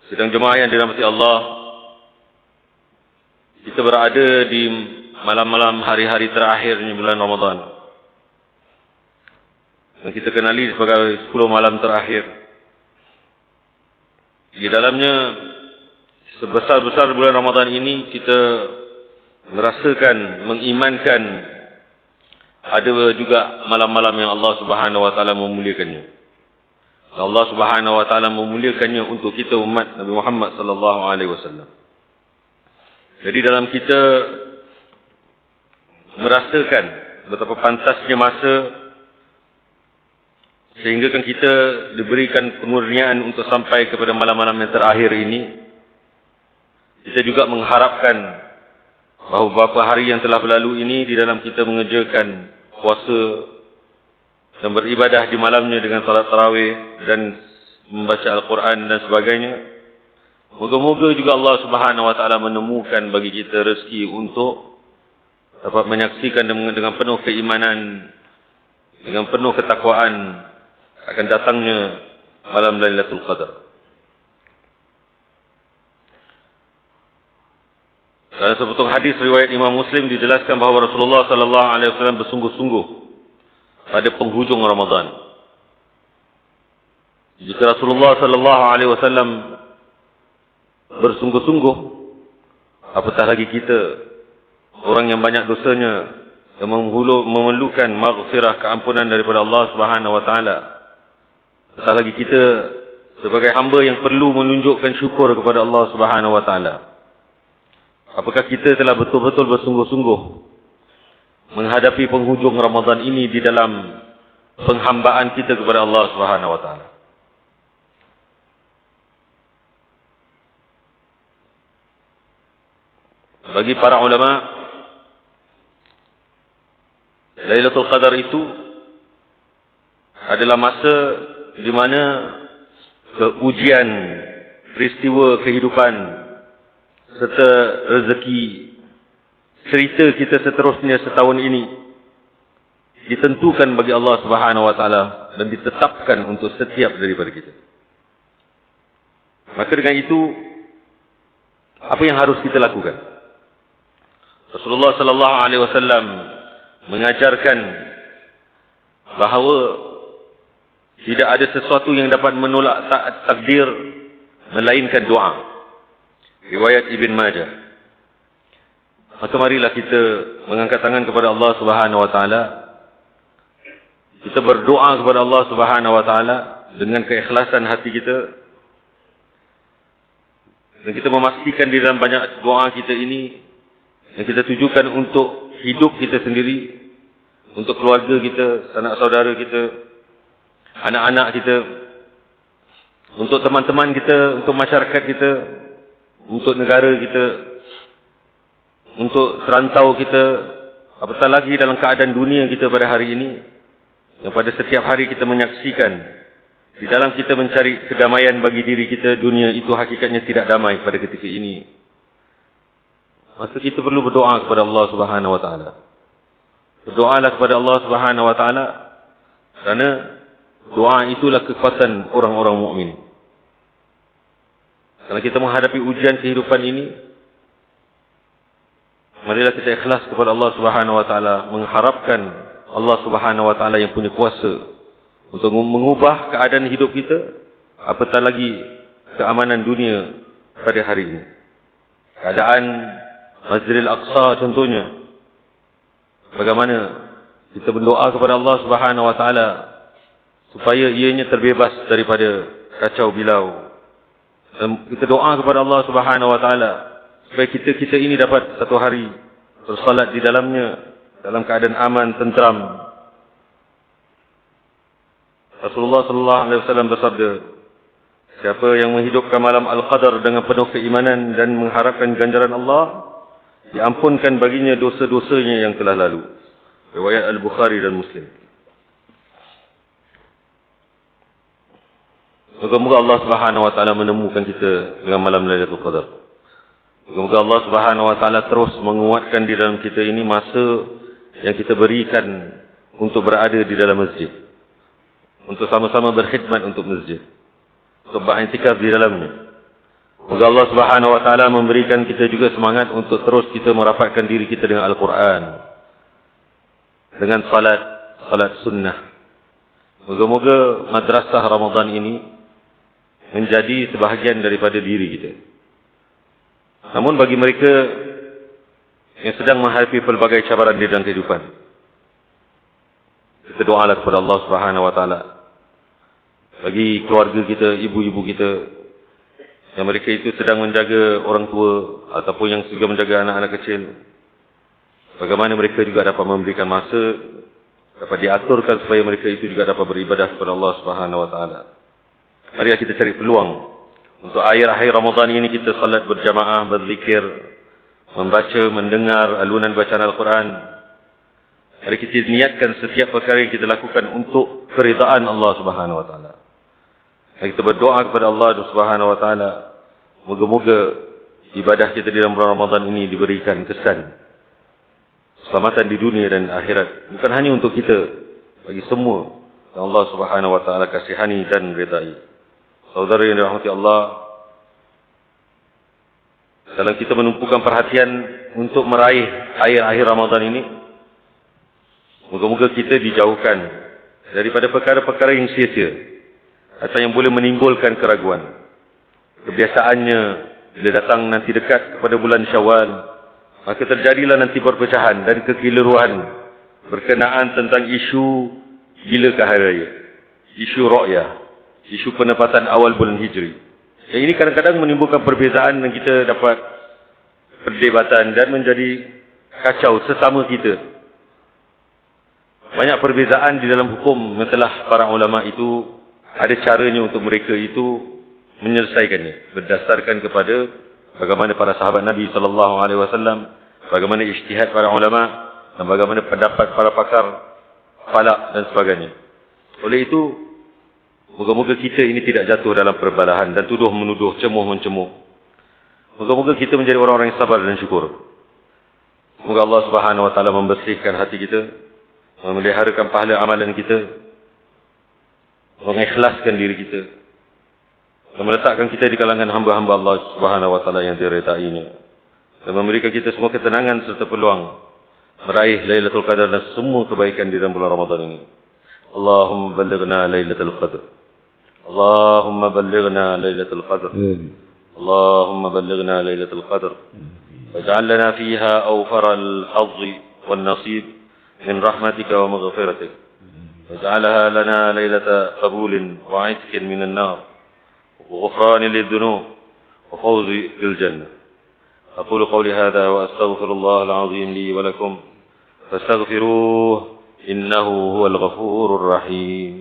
Sedang jemaah yang dirahmati Allah, kita berada di malam-malam hari-hari terakhirnya bulan Ramadan, yang kita kenali sebagai 10 malam terakhir. Di dalamnya, sebesar-besar bulan Ramadan ini, kita merasakan, mengimankan ada juga malam-malam yang Allah Subhanahu Wa Taala memuliakannya. Allah Subhanahu Wa Taala memuliakannya untuk kita umat Nabi Muhammad sallallahu alaihi wasallam. Jadi dalam kita merasakan betapa pantasnya masa, sehingga kan kita diberikan pengurniaan untuk sampai kepada malam-malam yang terakhir ini, kita juga mengharapkan bahawa beberapa hari yang telah berlalu ini di dalam kita mengerjakan puasa dan beribadah di malamnya dengan salat tarawih dan membaca Al-Quran dan sebagainya. Moga-moga juga Allah Subhanahu Wa Taala menemukan bagi kita rezeki untuk dapat menyaksikan dengan penuh keimanan, dengan penuh ketakwaan akan datangnya malam Lailatul Qadar. Dalam sebuah hadis riwayat Imam Muslim dijelaskan bahawa Rasulullah sallallahu alaihi wasallam bersungguh-sungguh pada penghujung Ramadan. Jika Rasulullah sallallahu alaihi wasallam bersungguh-sungguh, apatah lagi kita, orang yang banyak dosanya, yang memerlukan maghfirah, keampunan daripada Allah Subhanahu Wa Taala. Apatah lagi kita sebagai hamba yang perlu menunjukkan syukur kepada Allah Subhanahu Wa Taala. Apakah kita telah betul-betul bersungguh-sungguh menghadapi penghujung Ramadan ini di dalam penghambaan kita kepada Allah Subhanahu Wa Taala? Bagi para ulama, Lailatul Qadar itu adalah masa di mana ujian peristiwa kehidupan serta rezeki cerita kita seterusnya setahun ini ditentukan bagi Allah Subhanahu Wa Taala dan ditetapkan untuk setiap daripada kita. Maka dengan itu, apa yang harus kita lakukan? Rasulullah sallallahu alaihi wasallam mengajarkan bahawa tidak ada sesuatu yang dapat menolak takdir melainkan doa. Riwayat Ibn Majah. Maka marilah kita mengangkat tangan kepada Allah Subhanahu Wa Taala. Kita berdoa kepada Allah Subhanahu Wa Taala dengan keikhlasan hati kita. Dan kita memastikan di dalam banyak doa kita ini yang kita tujukan untuk hidup kita sendiri, untuk keluarga kita, sanak saudara kita, anak-anak kita, untuk teman-teman kita, untuk masyarakat kita, untuk negara kita, untuk serantau kita, apatah lagi dalam keadaan dunia kita pada hari ini, yang pada setiap hari kita menyaksikan di dalam kita mencari kedamaian bagi diri kita, dunia itu hakikatnya tidak damai pada ketika ini. Maka kita perlu berdoa kepada Allah Subhanahu Wa Taala. Berdoalah kepada Allah Subhanahu Wa Taala, kerana doa itulah kekuatan orang-orang mukmin. Kalau kita menghadapi ujian kehidupan ini, marilah kita ikhlas kepada Allah Subhanahu Wa Taala, mengharapkan Allah Subhanahu Wa Taala yang punya kuasa untuk mengubah keadaan hidup kita, apatah lagi keamanan dunia pada hari ini. Keadaan Masjidil Aqsa contohnya, bagaimana kita berdoa kepada Allah Subhanahu Wa Taala supaya ianya terbebas daripada kacau bilau. Dan kita doa kepada Allah Subhanahu Wa Taala supaya kita ini dapat satu hari bersalat di dalamnya dalam keadaan aman, tentram. Rasulullah sallallahu alaihi wasallam bersabda, siapa yang menghidupkan malam Al-Qadar dengan penuh keimanan dan mengharapkan ganjaran Allah, diampunkan baginya dosa-dosanya yang telah lalu. Riwayat Al-Bukhari dan Muslim. Moga-moga Allah Subhanahu Wa Taala menemukan kita dengan malam Lailatul Qadar. Moga-moga Allah Subhanahu Wa Taala terus menguatkan di dalam kita ini masa yang kita berikan untuk berada di dalam masjid, untuk sama-sama berkhidmat untuk masjid, untuk beriktikaf di dalamnya. Semoga Allah Subhanahu wa taala memberikan kita juga semangat untuk terus kita merapatkan diri kita dengan Al-Quran, dengan salat sunnah. Moga-moga madrasah Ramadan ini menjadi sebahagian daripada diri kita. Namun bagi mereka yang sedang menghadapi pelbagai cabaran di dalam kehidupan, kita doalah kepada Allah Subhanahu wa taala. Bagi keluarga kita, ibu-ibu kita yang mereka itu sedang menjaga orang tua ataupun yang juga menjaga anak-anak kecil, bagaimana mereka juga dapat memberikan masa, dapat diaturkan supaya mereka itu juga dapat beribadah kepada Allah Subhanahu wa taala. Mari kita cari peluang untuk akhir-akhir Ramadan ini kita salat berjamaah, berzikir, membaca, mendengar alunan bacaan Al-Quran. Mari kita niatkan setiap perkara yang kita lakukan untuk keridaan Allah Subhanahu wa taala. Mari kita berdoa kepada Allah Subhanahu wa taala, moga-moga ibadah kita di dalam bulan Ramadan ini diberikan kesan keselamatan di dunia dan akhirat. Bukan hanya untuk kita, bagi semua yang Allah Subhanahu wa taala kasihani dan ridai. Saudara yang dirahmati Allah, dalam kita menumpukan perhatian untuk meraih akhir-akhir Ramadan ini, moga-moga kita dijauhkan daripada perkara-perkara yang sia-sia atau yang boleh menimbulkan keraguan. Kebiasaannya, bila datang nanti dekat kepada bulan Syawal, maka terjadilah nanti perpecahan dan kekeliruan berkenaan tentang isu bilakah hari raya, isu ru'yah, isu penempatan awal bulan Hijri. Yang ini kadang-kadang menimbulkan perbezaan dan kita dapat perdebatan dan menjadi kacau sesama kita. Banyak perbezaan di dalam hukum telah para ulama itu ada caranya untuk mereka itu menyelesaikannya berdasarkan kepada bagaimana para sahabat Nabi sallallahu alaihi wasallam, bagaimana ijtihad para ulama dan bagaimana pendapat para pakar falak dan sebagainya. Oleh itu, moga-moga kita ini tidak jatuh dalam perbalahan dan tuduh menuduh, cemuh mencemuh. Moga-moga kita menjadi orang-orang yang sabar dan syukur. Semoga Allah Subhanahu wa taala membersihkan hati kita, memeliharakan pahala amalan kita, mengikhlaskan diri kita, dan meletakkan kita di kalangan hamba-hamba Allah Subhanahu wa taala yang diridainya, dan memberikan kita semua ketenangan serta peluang meraih Lailatul Qadar dan semua kebaikan di dalam bulan Ramadan ini. Allahumma ballighna Lailatul Qadar. Allahumma ballighna Lailatul Qadar. Allahumma ballighna Lailatul Qadar. Waj'al lana fiha awfaral hadzi wan nasib min rahmatika wa maghfiratik. واجعلها لنا ليلة قبول وعتق من النار وغفران للذنوب وفوز بالجنة. أقول قولي هذا وأستغفر الله العظيم لي ولكم فاستغفروه إنه هو الغفور الرحيم.